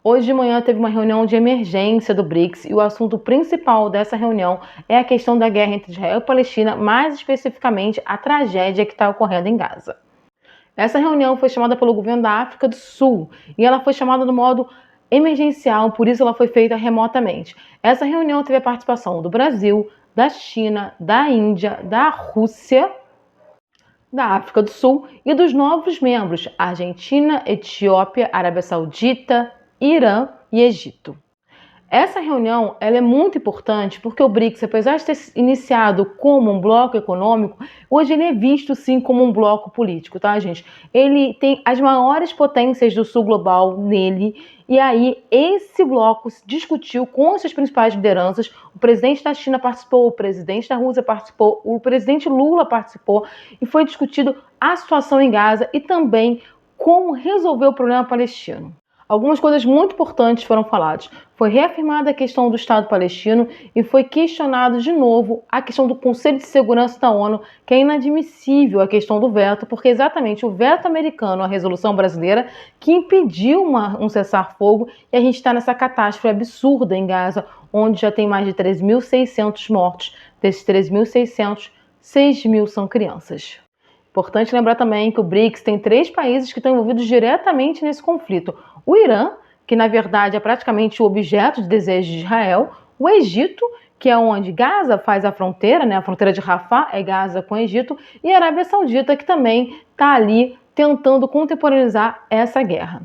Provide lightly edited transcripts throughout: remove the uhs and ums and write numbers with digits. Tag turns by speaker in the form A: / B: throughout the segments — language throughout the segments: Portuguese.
A: Hoje de manhã teve uma reunião de emergência do BRICS e o assunto principal dessa reunião é a questão da guerra entre Israel e Palestina, mais especificamente a tragédia que está ocorrendo em Gaza. Essa reunião foi chamada pelo governo da África do Sul e ela foi chamada no modo emergencial, por isso ela foi feita remotamente. Essa reunião teve a participação do Brasil, da China, da Índia, da Rússia, da África do Sul e dos novos membros Argentina, Etiópia, Arábia Saudita, Irã e Egito. Essa reunião ela é muito importante porque o BRICS, apesar de ter iniciado como um bloco econômico, hoje ele é visto sim como um bloco político, tá, gente? Ele tem as maiores potências do sul global nele, e aí esse bloco discutiu com as suas principais lideranças. O presidente da China participou, o presidente da Rússia participou, o presidente Lula participou, e foi discutido a situação em Gaza e também como resolver o problema palestino. Algumas coisas muito importantes foram faladas. Foi reafirmada a questão do Estado palestino e foi questionado de novo a questão do Conselho de Segurança da ONU, que é inadmissível a questão do veto, porque exatamente o veto americano à resolução brasileira que impediu um cessar-fogo, e a gente está nessa catástrofe absurda em Gaza, onde já tem mais de 3.600 mortos. Desses 3.600, 6.000 são crianças. Importante lembrar também que o BRICS tem 3 países que estão envolvidos diretamente nesse conflito. O Irã, que na verdade é praticamente o objeto de desejo de Israel, o Egito, que é onde Gaza faz a fronteira, né? A fronteira de Rafah é Gaza com o Egito, e a Arábia Saudita, que também está ali tentando contemporaneizar essa guerra.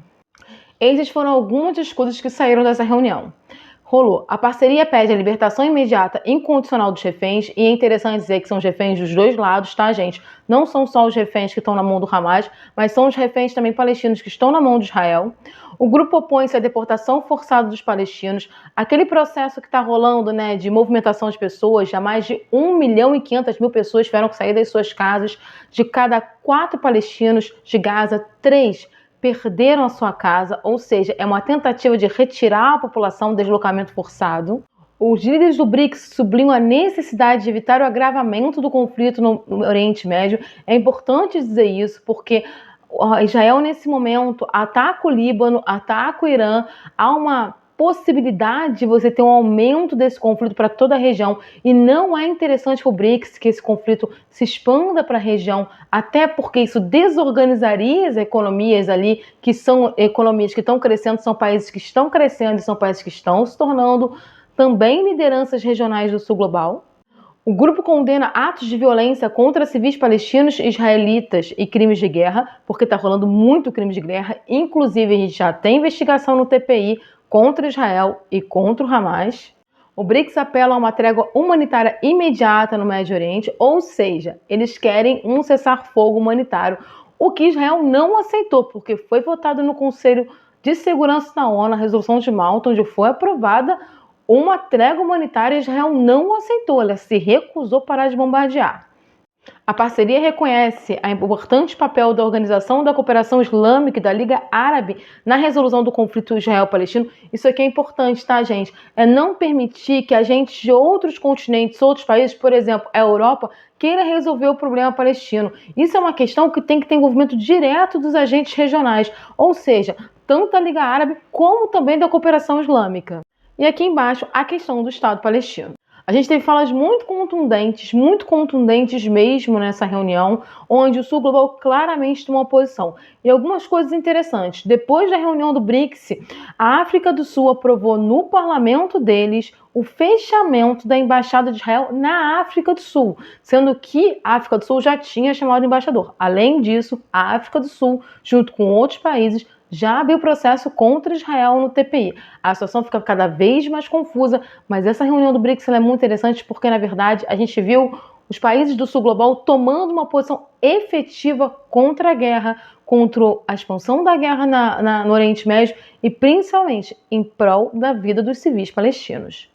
A: Essas foram algumas das coisas que saíram dessa reunião. Rolou. A parceria pede a libertação imediata e incondicional dos reféns, e é interessante dizer que são os reféns dos dois lados, tá, gente? Não são só os reféns que estão na mão do Hamas, mas são os reféns também palestinos que estão na mão de Israel. O grupo opõe-se à deportação forçada dos palestinos, aquele processo que está rolando, né, de movimentação de pessoas. Já mais de 1.500.000 pessoas tiveram que sair das suas casas. De cada 4 palestinos de Gaza, 3 perderam a sua casa, ou seja, é uma tentativa de retirar a população do deslocamento forçado. Os líderes do BRICS sublinham a necessidade de evitar o agravamento do conflito no Oriente Médio. É importante dizer isso, porque Israel, nesse momento, ataca o Líbano, ataca o Irã. Há uma possibilidade de você ter um aumento desse conflito para toda a região, e não é interessante para o BRICS que esse conflito se expanda para a região, até porque isso desorganizaria as economias ali, que são economias que estão crescendo, são países que estão crescendo e são países que estão se tornando também lideranças regionais do sul global. O grupo condena atos de violência contra civis palestinos, israelitas e crimes de guerra, porque está rolando muito crime de guerra. Inclusive, a gente já tem investigação no TPI contra Israel e contra o Hamas. O BRICS apela a uma trégua humanitária imediata no Médio Oriente, ou seja, eles querem um cessar-fogo humanitário, o que Israel não aceitou, porque foi votado no Conselho de Segurança da ONU, a resolução de Malta, onde foi aprovada uma trégua humanitária. Israel não aceitou, ela se recusou a parar de bombardear. A parceria reconhece o importante papel da Organização da Cooperação Islâmica e da Liga Árabe na resolução do conflito Israel-Palestino. Isso aqui é importante, tá, gente? É não permitir que agentes de outros continentes, outros países, por exemplo, a Europa, queira resolver o problema palestino. Isso é uma questão que tem que ter envolvimento direto dos agentes regionais, ou seja, tanto da Liga Árabe como também da Cooperação Islâmica. E aqui embaixo, a questão do Estado palestino. A gente teve falas muito contundentes mesmo nessa reunião, onde o Sul Global claramente tomou posição. E algumas coisas interessantes. Depois da reunião do BRICS, a África do Sul aprovou no parlamento deles o fechamento da Embaixada de Israel na África do Sul, sendo que a África do Sul já tinha chamado o embaixador. Além disso, a África do Sul, junto com outros países, já abriu processo contra Israel no TPI. A situação fica cada vez mais confusa, mas essa reunião do BRICS é muito interessante porque, na verdade, a gente viu os países do Sul Global tomando uma posição efetiva contra a guerra, contra a expansão da guerra no Oriente Médio e, principalmente, em prol da vida dos civis palestinos.